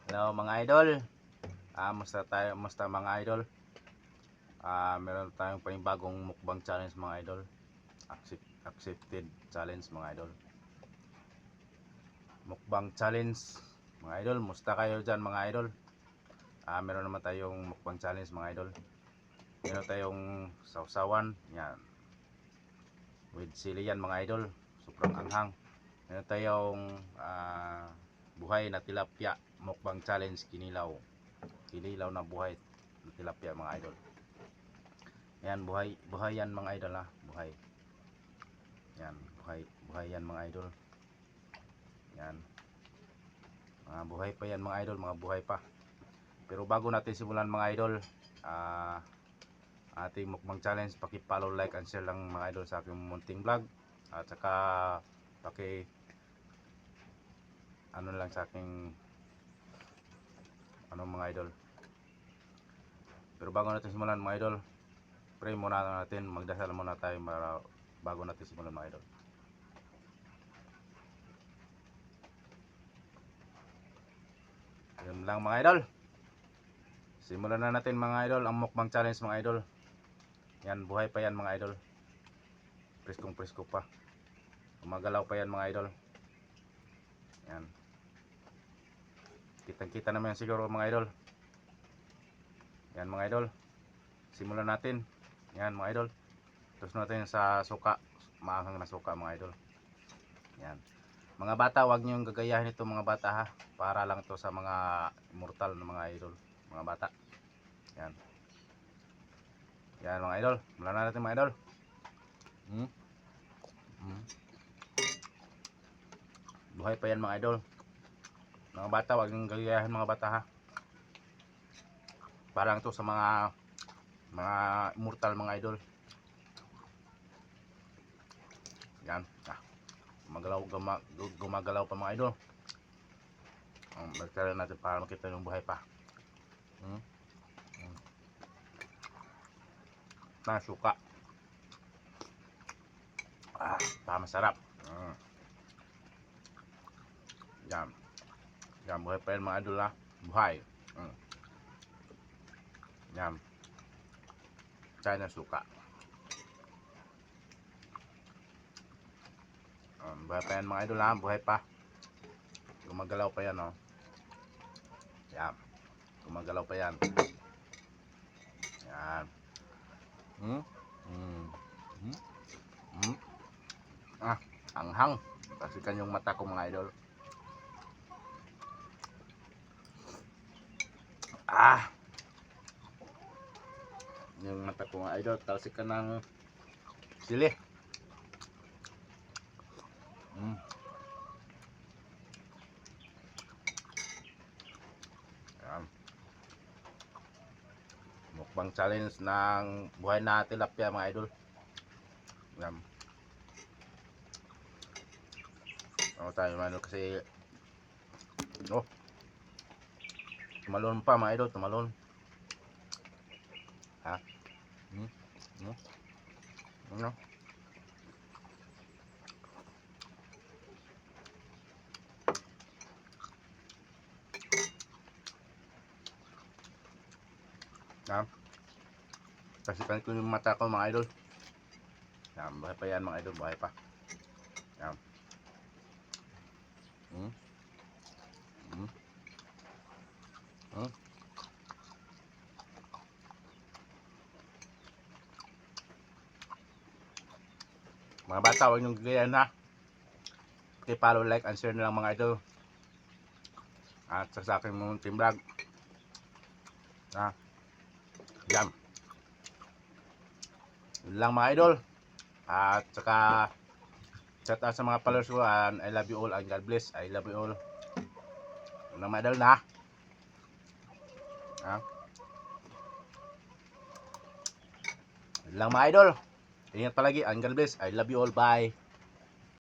Hello mga idol. Musta mga idol? Meron tayong panibagong mukbang challenge mga idol. Accepted challenge mga idol. Mukbang challenge mga idol. Musta kayo dyan mga idol? Meron naman tayong mukbang challenge mga idol. Meron tayong sausawan. Yan. With sili yan mga idol. Sobrang anghang. Meron tayong buhay na tilapia. Mukbang challenge kinilaw. Kinilaw na buhay na tilapia mga idol. Yan, buhay yan mga idol ha, buhay. Yan, buhay yan mga idol. Yan. Mga buhay pa yan mga idol, mga buhay pa. Pero bago natin simulan mga idol, ating mukbang challenge, paki-follow, like and share lang mga idol sa aking munting vlog. At saka ano lang sa aking mga idol. Pero bago natin simulan mga idol, pray muna natin, magdasal muna tayo bago natin simulan mga idol. Yun lang mga idol. Simulan na natin mga idol ang mukbang challenge mga idol. Yan, buhay pa yan mga idol. Presko pa. Gumagalaw pa yan mga idol. Yan. Kitang-kita naman yan siguro mga idol. Yan mga idol. Simulan natin. Yan mga idol. Tapos natin sa suka. Maanghang na suka mga idol. Yan. Mga bata, wag niyong gagayahin ito mga bata ha. Para lang to sa mga immortal na mga idol. Mga bata. Yan. Yan mga idol. Simulan na natin mga idol. Buhay pa yan mga idol. Mga bata, wag niyong gagayahin mga bata ha. Para lang to sa mga immortal mga idol. Yan. Gumagalaw pa mga idol. Balikan natin para makita yung buhay pa. Suka. Masarap. Yan. Yan, buhay pa yan mga idol ha. Buhay. Yan. China suka. Buhay pa yan mga idol ha. Buhay pa. Gumagalaw pa yan oh. Yan. Gumagalaw pa yan. Yan. Anghang. Pasikan yung mata ko mga idol. Yung mata ko mga idol. Talsikan ng sili. Mukbang challenge ng buhay na tilapia mga idol. Yan. Tayo mga idol kasi tumalon pa mga idol, tumalon. Ha? Ano? Pasikan ko yung mata ko mga idol. Yan, buhay pa yan mga idol, buhay pa. Yan. Mga bata, huwag niyong gagayan ha. Follow, like and share na lang mga idol. At sa aking mga team vlog. Yan. Yun lang mga idol. At saka shout out sa mga followers ko, and I love you all and God bless. I love you all. Yun lang mga idol na. Yun lang mga idol. Ingat palagi and God bless. I love you all. Bye.